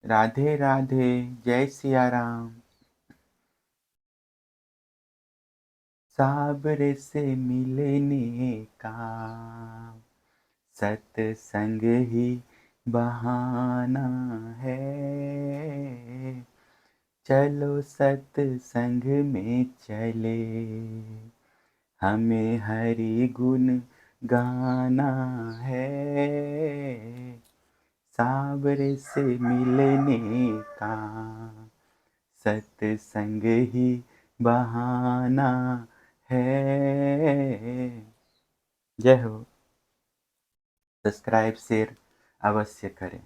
राधे राधे। जय सिया राम। साबर से मिलने का सत्संग ही बहाना है। चलो सत्संग में चले, हमें हरि गुण गाना है। साबर से मिलने का सत्संग ही बहाना है। जय हो। सब्सक्राइब शेयर अवश्य करें।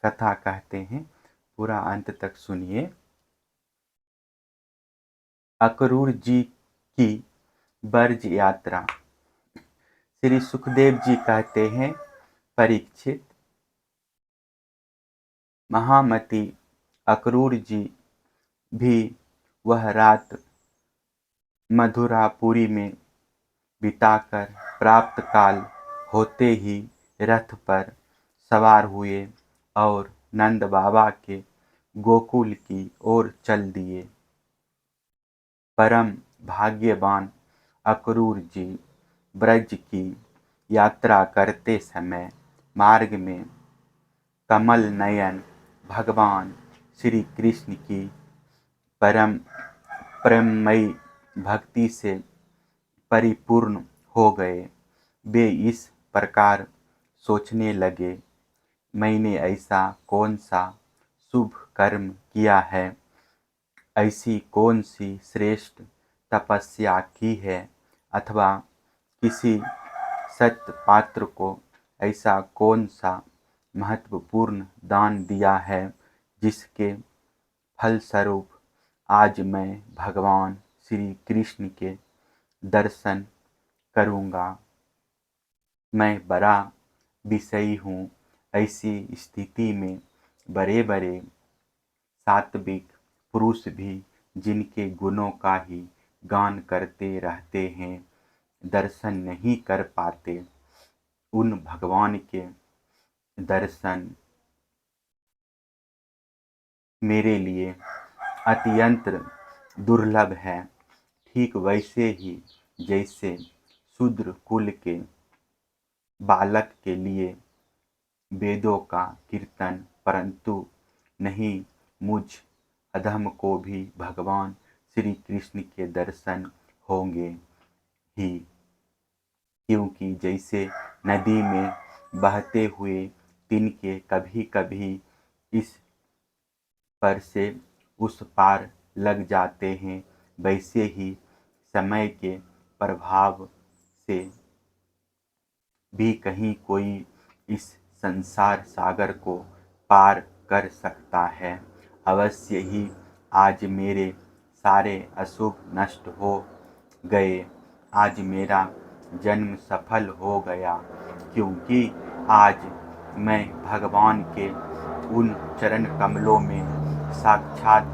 कथा कहते हैं, पूरा अंत तक सुनिए। अक्रूर जी की ब्रज यात्रा। श्री सुखदेव जी कहते हैं, परीक्षित, महामती अक्रूर जी भी वह रात मथुरापुरी में बिताकर प्राप्त काल होते ही रथ पर सवार हुए और नंद बाबा के गोकुल की ओर चल दिए। परम भाग्यवान अक्रूर जी ब्रज की यात्रा करते समय मार्ग में कमल नयन भगवान श्री कृष्ण की परम प्रेममयी भक्ति से परिपूर्ण हो गए। वे इस प्रकार सोचने लगे, मैंने ऐसा कौन सा शुभ कर्म किया है, ऐसी कौन सी श्रेष्ठ तपस्या की है, अथवा किसी सत्य पात्र को ऐसा कौन सा महत्वपूर्ण दान दिया है, जिसके फलस्वरूप आज मैं भगवान श्री कृष्ण के दर्शन करूँगा। मैं बड़ा विषयी हूँ। ऐसी स्थिति में बड़े बड़े सात्विक पुरुष भी जिनके गुणों का ही गान करते रहते हैं, दर्शन नहीं कर पाते। उन भगवान के दर्शन मेरे लिए अत्यंत दुर्लभ है। ठीक वैसे ही जैसे शूद्र कुल के बालक के लिए वेदों का कीर्तन, परंतु नहीं मुझ अधम को भी भगवान श्री कृष्ण के दर्शन होंगे ही। क्योंकि जैसे नदी में बहते हुए तिनके कभी कभी इस पर से उस पार लग जाते हैं, वैसे ही समय के प्रभाव से भी कहीं कोई इस संसार सागर को पार कर सकता है। अवश्य ही आज मेरे सारे अशुभ नष्ट हो गए। आज मेरा जन्म सफल हो गया, क्योंकि आज मैं भगवान के उन चरण कमलों में साक्षात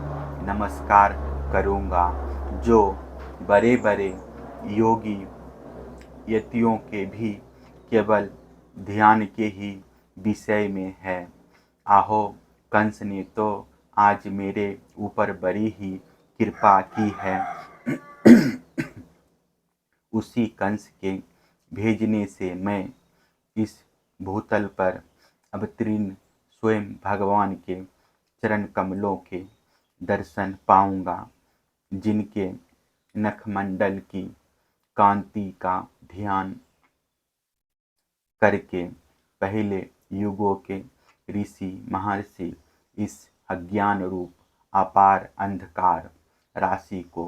नमस्कार करूँगा, जो बड़े बड़े योगी यतियों के भी केवल ध्यान के ही विषय में है। आहो, कंस ने तो आज मेरे ऊपर बड़ी ही कृपा की है। उसी कंस के भेजने से मैं इस भूतल पर अवतीर्ण स्वयं भगवान के चरण कमलों के दर्शन पाऊंगा, जिनके नखमंडल की कांति का ध्यान करके पहले युगों के ऋषि महर्षि इस अज्ञान रूप अपार अंधकार राशि को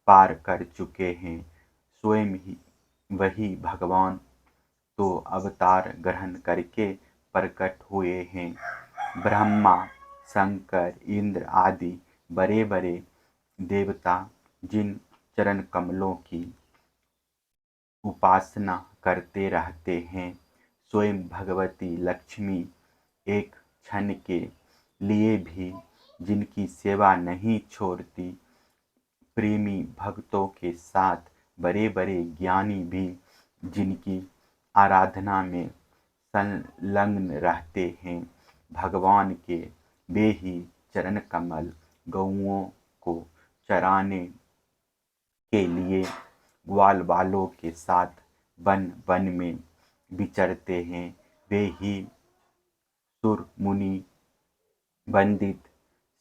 पार कर चुके हैं। स्वयं ही वही भगवान तो अवतार ग्रहण करके प्रकट हुए हैं। ब्रह्मा, शंकर, इंद्र आदि बड़े बड़े देवता जिन चरण कमलों की उपासना करते रहते हैं, स्वयं भगवती लक्ष्मी एक क्षण के लिए भी जिनकी सेवा नहीं छोड़ती, प्रेमी भक्तों के साथ बड़े बड़े ज्ञानी भी जिनकी आराधना में संलग्न रहते हैं, भगवान के वे ही चरण कमल गौओं को चराने के लिए ग्वाल वालों के साथ वन वन में विचरते हैं। वे ही सुर मुनि वंदित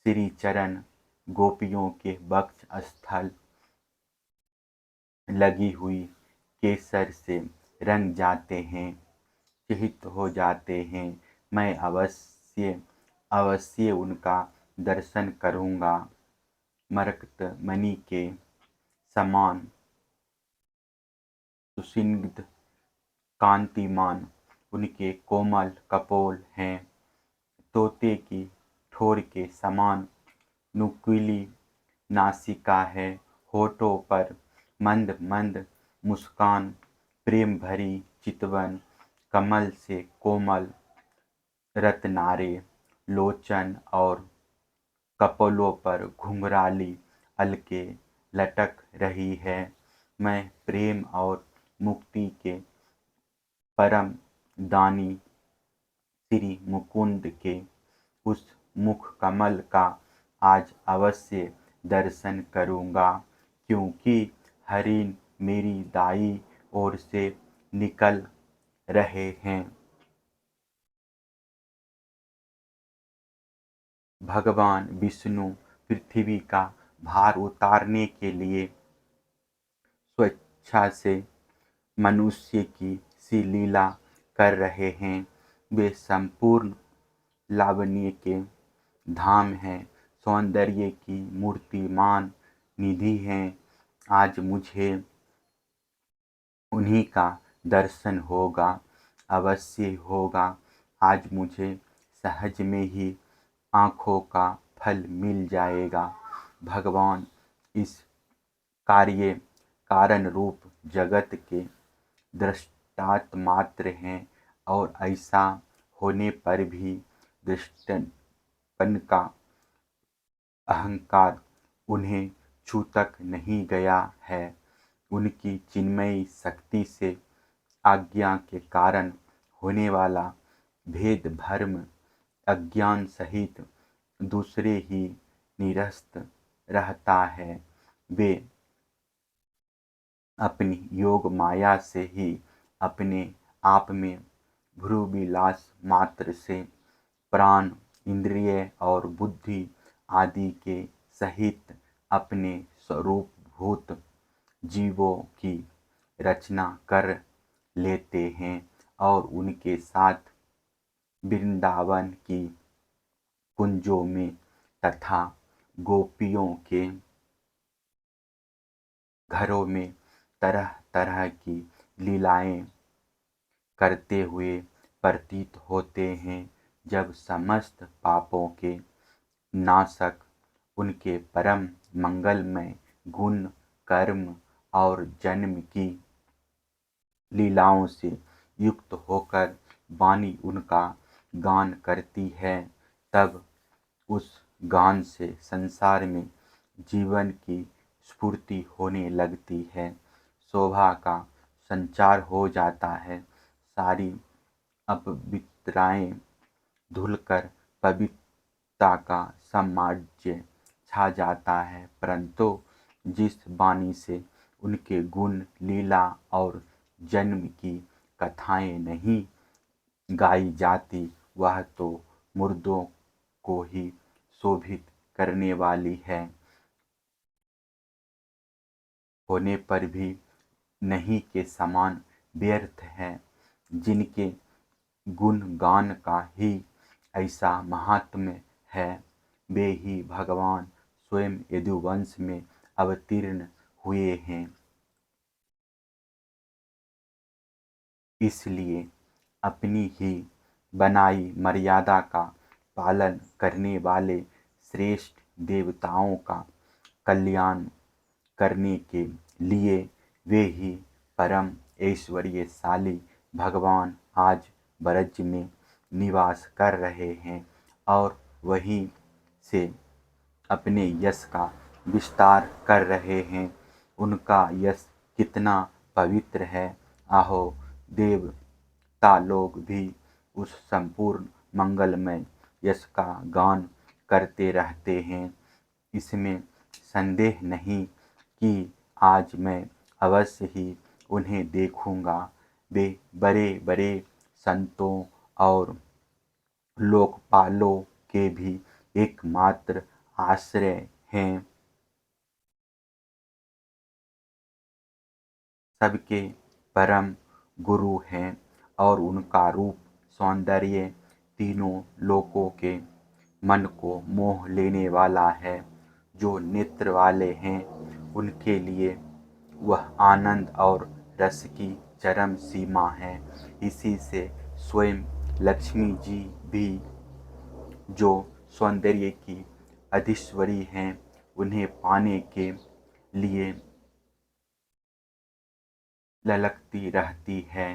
श्री चरण गोपियों के वक्ष स्थल लगी हुई केसर से रंग जाते हैं, चिहित हो जाते हैं। मैं अवश्य अवश्य उनका दर्शन करूँगा। मरकत मणि के समान सुस्निग्ध कांतिमान उनके कोमल कपोल हैं। तोते की ठोर के समान नुकीली नासिका है। होठों पर मंद मंद मुस्कान, प्रेम भरी चितवन कमल से कोमल रत्नारे लोचन और कपोलों पर घुंघराली अलके लटक रही है। मैं प्रेम और मुक्ति के परम दानी श्री मुकुंद के उस मुख कमल का आज अवश्य दर्शन करूँगा, क्योंकि हरिण मेरी दाई ओर से निकल रहे हैं। भगवान विष्णु पृथ्वी का भार उतारने के लिए स्वेच्छा से मनुष्य की सी लीला कर रहे हैं। वे संपूर्ण लावण्य के धाम हैं, सौंदर्य की मूर्तिमान निधि हैं। आज मुझे उन्हीं का दर्शन होगा, अवश्य होगा। आज मुझे सहज में ही आँखों का फल मिल जाएगा। भगवान इस कार्य कारण रूप जगत के दृष्टांत मात्र हैं, और ऐसा होने पर भी दृष्टपन का अहंकार उन्हें छू तक नहीं गया है। उनकी चिन्मयी शक्ति से आज्ञा के कारण होने वाला भेद भ्रम अज्ञान सहित दूसरे ही निरस्त रहता है। वे अपनी योग माया से ही अपने आप में भ्रूविलास मात्र से प्राण, इंद्रिय और बुद्धि आदि के सहित अपने स्वरूपभूत जीवों की रचना कर लेते हैं, और उनके साथ वृंदावन की कुंजों में तथा गोपियों के घरों में तरह तरह की लीलाएं करते हुए प्रतीत होते हैं। जब समस्त पापों के नाशक उनके परम मंगलमय गुण, कर्म और जन्म की लीलाओं से युक्त होकर वाणी उनका गान करती है, तब उस गान से संसार में जीवन की स्फूर्ति होने लगती है, शोभा का संचार हो जाता है। सारी अपवित्रताएं धुलकर पवित्रता का साम्राज्य छा जाता है। परंतु जिस वाणी से उनके गुण, लीला और जन्म की कथाएं नहीं गाई जाती, वह तो मुर्दों को ही शोभित करने वाली है, होने पर भी नहीं के समान व्यर्थ है। जिनके गुणगान का ही ऐसा महात्म्य है, वे ही भगवान स्वयं यदुवंश में अवतीर्ण हुए हैं। इसलिए अपनी ही बनाई मर्यादा का पालन करने वाले श्रेष्ठ देवताओं का कल्याण करने के लिए वे ही परम ऐश्वर्यशाली भगवान आज ब्रज में निवास कर रहे हैं, और वहीं से अपने यश का विस्तार कर रहे हैं। उनका यश कितना पवित्र है! आहो, देवता लोग भी उस संपूर्ण मंगलमय यश का गान करते रहते हैं। इसमें संदेह नहीं कि आज मैं अवश्य ही उन्हें देखूंगा। वे बड़े बड़े संतों और लोकपालों के भी एकमात्र आश्रय हैं। सबके परम गुरु हैं और उनका रूप सौंदर्य तीनों लोकों के मन को मोह लेने वाला है। जो नेत्र वाले हैं उनके लिए वह आनंद और रस की चरम सीमा है। इसी से स्वयं लक्ष्मी जी भी, जो सौंदर्य की अधीश्वरी हैं, उन्हें पाने के लिए ललकती रहती है।